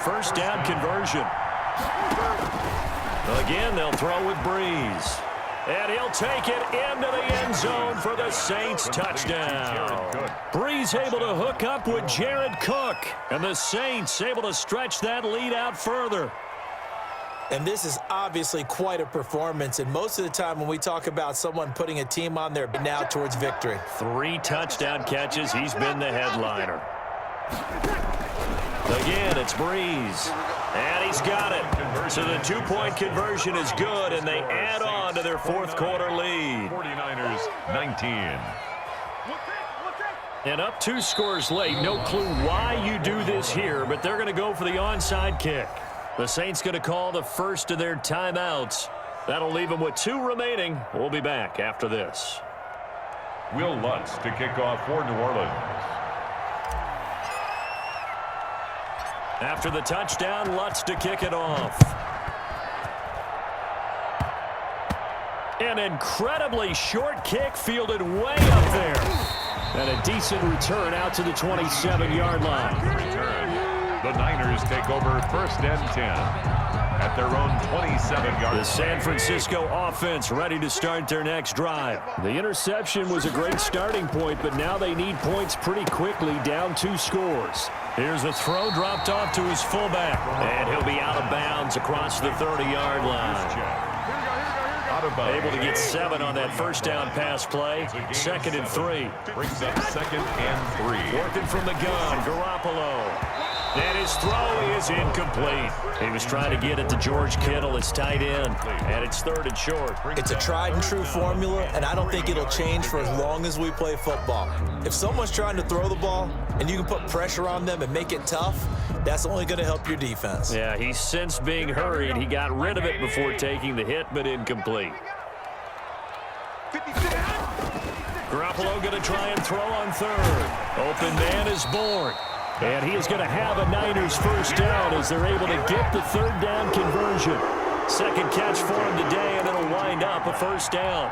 First down conversion. Again, they'll throw with Breeze. And he'll take it into the end zone for the Saints touchdown. Breeze able to hook up with Jared Cook. And the Saints able to stretch that lead out further. And this is obviously quite a performance. And most of the time when we talk about someone putting a team on their now towards victory. 3 touchdown catches. He's been the headliner. Again, it's Breeze. And he's got it. So the 2-point conversion is good, and they add on to their fourth quarter lead. 49ers 19. And up 2 scores late. No clue why you do this here, but they're going to go for the onside kick. The Saints going to call the first of their timeouts. That'll leave them with 2 remaining. We'll be back after this. Will Lutz to kick off for New Orleans. After the touchdown, Lutz to kick it off. An incredibly short kick fielded way up there. And a decent return out to the 27-yard line. The Niners take over first and 10 at their own 27-yard. The San Francisco offense ready to start their next drive. The interception was a great starting point, but now they need points pretty quickly, down 2 scores. Here's a throw dropped off to his fullback, and he'll be out of bounds across the 30-yard line. Able to get 7 on that first down pass play. 2nd and 3. Brings up 2nd and 3. Working from the gun, Garoppolo. And his throw is incomplete. He was trying to get it to George Kittle, his tight end, and it's 3rd and short. It's a tried and true formula, and I don't think it'll change for as long as we play football. If someone's trying to throw the ball and you can put pressure on them and make it tough, that's only going to help your defense. Yeah, he's since being hurried. He got rid of it before taking the hit, but incomplete. Garoppolo going to try and throw on 3rd. Open man is born. And he is going to have a Niners first down as they're able to get the 3rd down conversion. 2nd catch for him today, and it'll wind up a first down.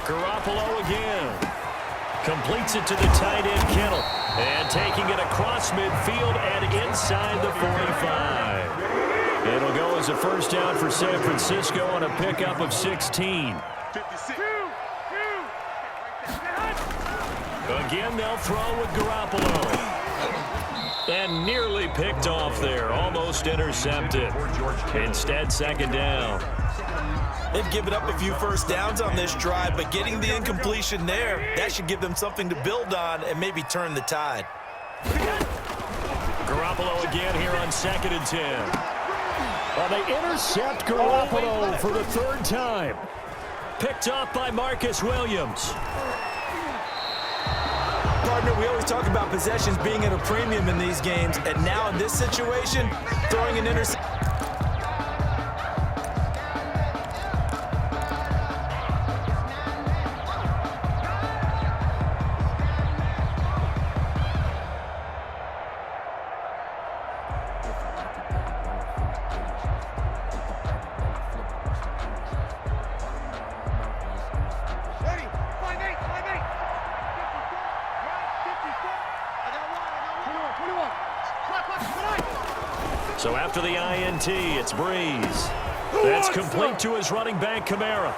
Garoppolo again. Completes it to the tight end, Kittle. And taking it across midfield and inside the 45. It'll go as a first down for San Francisco on a pickup of 16. Again, they'll throw with Garoppolo. And nearly picked off there. Almost intercepted. Instead, 2nd down. They've given up a few first downs on this drive, but getting the incompletion there, that should give them something to build on and maybe turn the tide. Garoppolo again here on 2nd and 10. Well, they intercept Garoppolo for the 3rd time. Picked off by Marcus Williams. Partner, we always talk about possessions being at a premium in these games, and now in this situation, throwing an interception. So after the INT, it's Breeze. That's complete to his running back, Kamara.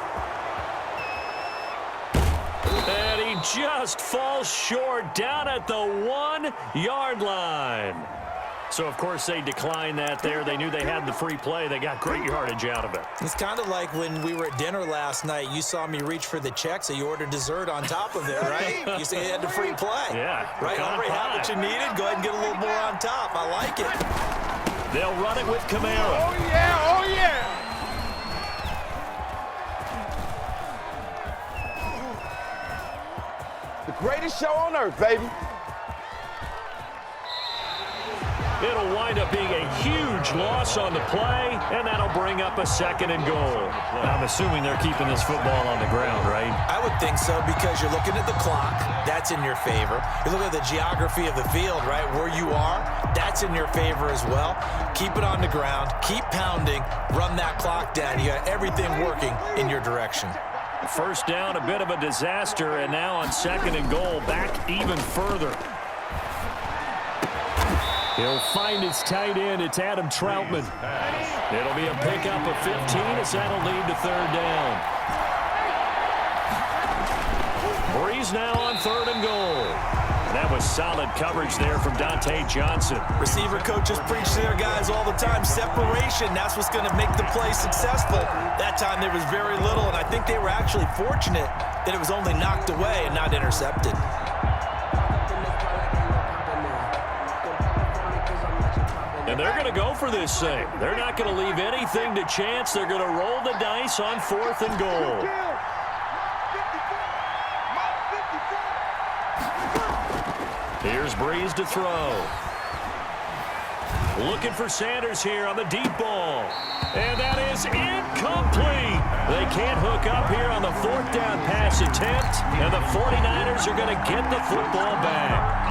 And he just falls short down at the 1-yard line. So, of course, they declined that there. They knew they had the free play. They got great yardage out of it. It's kind of like when we were at dinner last night. You saw me reach for the check, so you ordered dessert on top of it, right? You said you had the free play. Yeah. Right? Already had what you needed. Go ahead and get a little more on top. I like it. They'll run it with Kamara. Oh, yeah. Oh, yeah. The greatest show on earth, baby. It'll wind up being a huge loss on the play, and that'll bring up a 2nd and goal. I'm assuming they're keeping this football on the ground, right? I would think so, because you're looking at the clock. That's in your favor. You're looking at the geography of the field, right? Where you are, that's in your favor as well. Keep it on the ground. Keep pounding. Run that clock down. You got everything working in your direction. First down, a bit of a disaster, and now on 2nd and goal, back even further. He'll find his tight end. It's Adam Troutman. It'll be a pickup of 15 as that'll lead to 3rd down. Breeze now on 3rd and goal. That was solid coverage there from Dante Johnson. Receiver coaches preach to their guys all the time. Separation, that's what's going to make the play successful. That time there was very little, and I think they were actually fortunate that it was only knocked away and not intercepted. And they're going to go for this thing. They're not going to leave anything to chance. They're going to roll the dice on 4th and goal. Here's Breeze to throw. Looking for Sanders here on the deep ball. And that is incomplete. They can't hook up here on the 4th down pass attempt. And the 49ers are going to get the football back.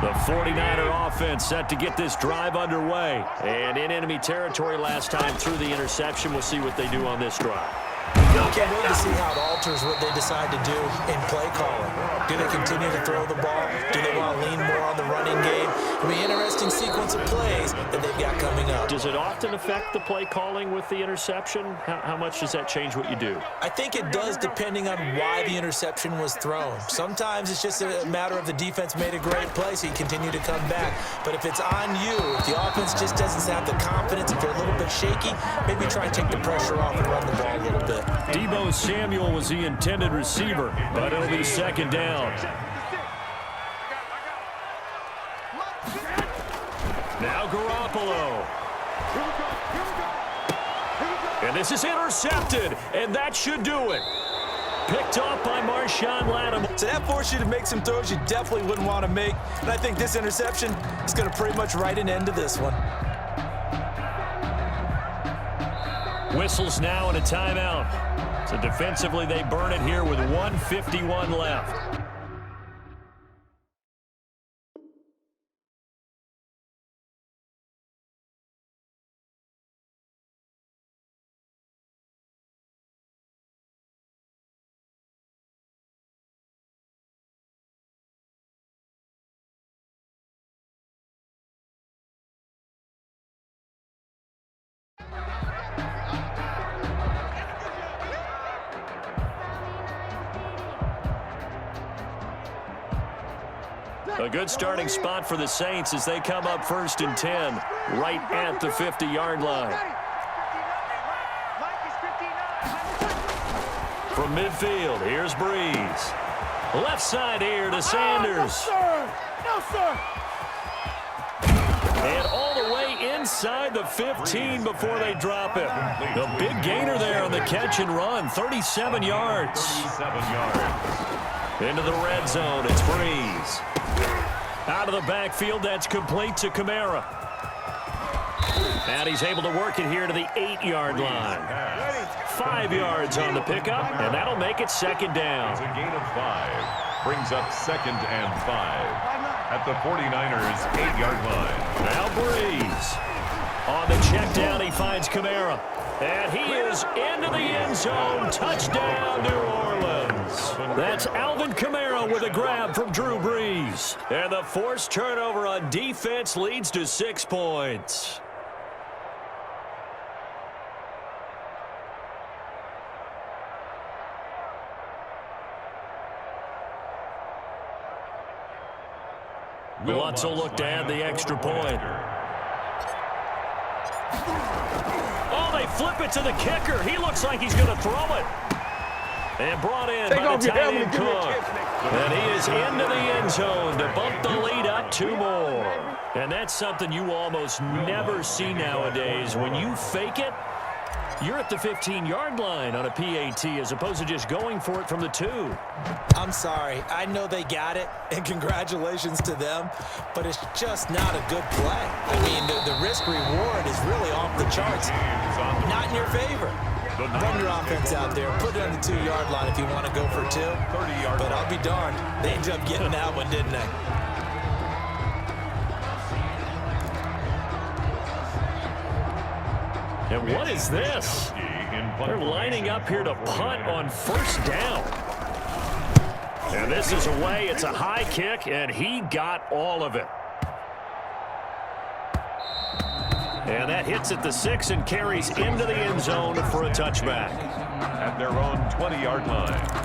The 49er offense set to get this drive underway. And in enemy territory last time through the interception. We'll see what they do on this drive. I can't wait to see how it alters what they decide to do in play calling. Do they continue to throw the ball? Do they want to lean more on the running game? It'll be an interesting sequence of plays that they've got coming up. Does it often affect the play calling with the interception? How much does that change what you do? I think it does, depending on why the interception was thrown. Sometimes it's just a matter of the defense made a great play, so you continue to come back. But if it's on you, if the offense just doesn't have the confidence, if they're a little bit shaky, maybe try and take the pressure off and run the ball a little bit. Deebo Samuel was the intended receiver, but it'll be 2nd down. Now Garoppolo. And this is intercepted, and that should do it. Picked off by Marshawn Lattimore. So that forced you to make some throws you definitely wouldn't want to make. And I think this interception is going to pretty much write an end to this one. Whistles now and a timeout. So defensively, they burn it here with 1:51 left. A good starting spot for the Saints as they come up 1st and 10, right at the 50-yard line. From midfield, here's Breeze. Left side here to Sanders. No, sir. And all the way inside the 15 before they drop it. A big gainer there on the catch and run, 37 yards. 37 yards. Into the red zone, it's Breeze. Out of the backfield, that's complete to Kamara. And he's able to work it here to the 8-yard line. 5 yards on the pickup, and that'll make it 2nd down. It's a gain of 5. Brings up 2nd and 5. At the 49ers' 8-yard line. Now Breeze. On the check down, he finds Kamara. And he is into the end zone. Touchdown, New Orleans. That's Alvin Kamara with a grab from Drew Brees. And the forced turnover on defense leads to 6 points. Lutz will look to add the extra point. Oh, they flip it to the kicker. He looks like he's going to throw it. And brought in by the tight end Cook. And he is into the end zone to bump the lead up 2 more. And that's something you almost never see nowadays. When you fake it, you're at the 15-yard line on a PAT as opposed to just going for it from the 2. I'm sorry. I know they got it, and congratulations to them, but it's just not a good play. I mean, the risk-reward is really off the charts. Not in your favor. Run your offense out there. Put it on the 2-yard line if you want to go for 2. But I'll be darned. They ended up getting that one, didn't they? And what is this? They're lining up here to punt on first down. And this is away. It's a high kick, and he got all of it. And that hits at the 6 and carries into the end zone for a touchback. At their own 20-yard line.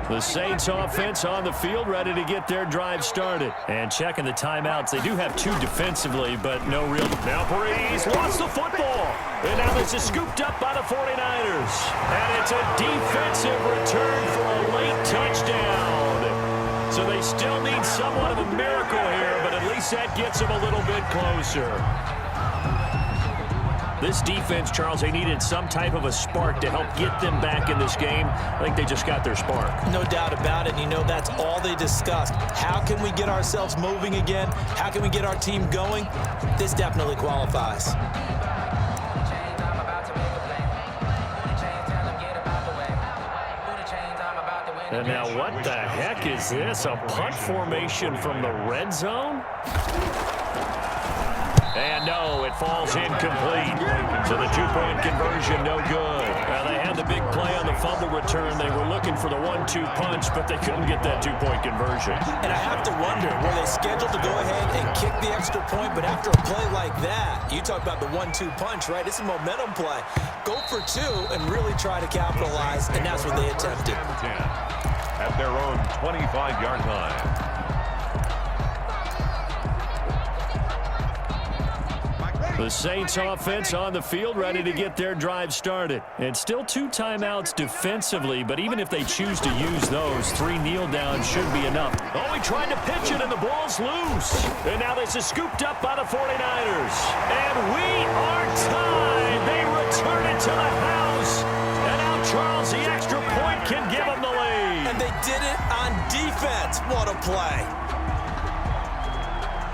The Saints offense on the field, ready to get their drive started. And checking the timeouts. They do have 2 defensively, but no real. Now Breeze lost the football. And now this is scooped up by the 49ers. And it's a defensive return for a late touchdown. So they still need somewhat of a miracle here, but at least that gets them a little bit closer. This defense, Charles, they needed some type of a spark to help get them back in this game. I think they just got their spark. No doubt about it. And you know, that's all they discussed. How can we get ourselves moving again? How can we get our team going? This definitely qualifies. And now what the heck is this? A punt formation from the red zone? And no, it falls incomplete. So the 2-point conversion, no good. They had the big play on the fumble return. They were looking for the 1-2 punch, but they couldn't get that 2-point conversion. And I have to wonder, were they scheduled to go ahead and kick the extra point? But after a play like that, you talk about the 1-2 punch, right? It's a momentum play. Go for 2 and really try to capitalize, and that's what they attempted. At their own 25-yard line. The Saints offense on the field, ready to get their drive started. And still 2 timeouts defensively, but even if they choose to use those, 3 kneel downs should be enough. Oh, he tried to pitch it, and the ball's loose. And now this is scooped up by the 49ers. And we are tied. They return it to the house. And now Charles, the extra point can give them the lead. And they did it on defense. What a play.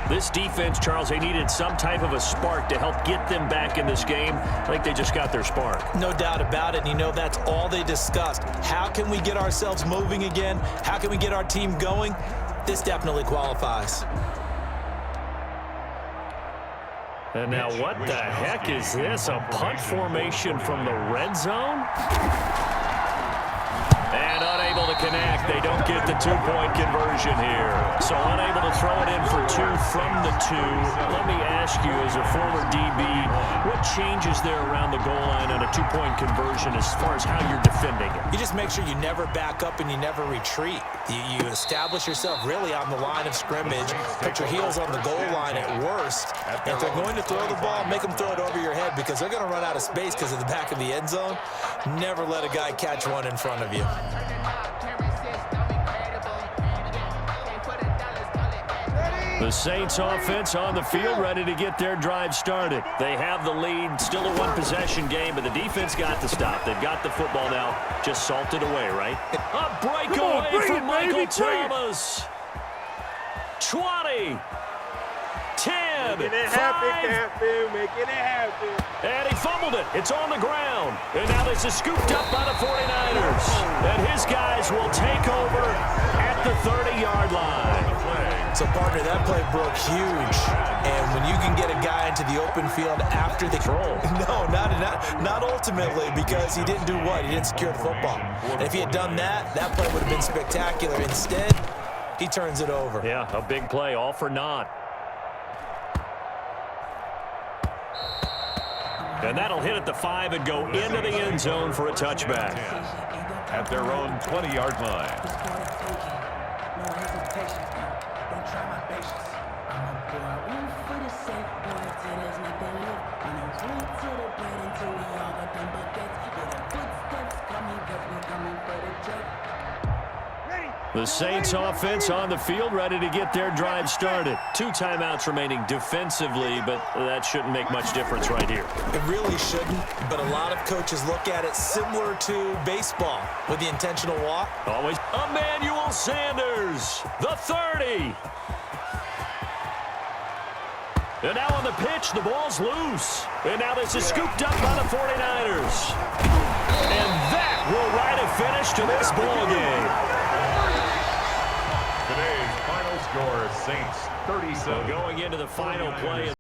This defense, Charles, they needed some type of a spark to help get them back in this game. I think they just got their spark. No doubt about it. And you know, that's all they discussed. How can we get ourselves moving again? How can we get our team going? This definitely qualifies. And now what the heck is this? A punt formation from the red zone? And unable to connect. They don't get the 2-point conversion here. So unable to throw it in for 2 from the 2. Let me ask you, as a former DB, what changes there around the goal line on a 2-point conversion as far as how you're defending it? You just make sure you never back up and you never retreat. You establish yourself really on the line of scrimmage. Put your heels on the goal line at worst. If they're going to throw the ball, make them throw it over your head because they're going to run out of space because of the back of the end zone. Never let a guy catch one in front of you. The Saints offense on the field, ready to get their drive started. They have the lead, still a 1-possession game, but the defense got the stop. They've got the football now, just salted away, right? A breakaway from Michael Thomas. 20. 10. Making it happen, Captain. Making it happen. And he fumbled it. It's on the ground. And now this is scooped up by the 49ers. And his guys will take over at the 30-yard line. So, partner, that play broke huge. And when you can get a guy into the open field after the throw. No, not ultimately, because he didn't do what? He didn't secure the football. And if he had done that, that play would have been spectacular. Instead, he turns it over. Yeah, a big play, all for naught. And that'll hit at the 5 and go into the end zone for a touchback. At their own 20-yard line. The Saints offense on the field, ready to get their drive started. 2 timeouts remaining defensively, but that shouldn't make much difference right here. It really shouldn't, but a lot of coaches look at it similar to baseball with the intentional walk. Always Emmanuel Sanders, the 30. And now on the pitch, the ball's loose. And now this is scooped up by the 49ers. And that will write a finish to this ball game. Today's final Your Saints 37. Going into the final play.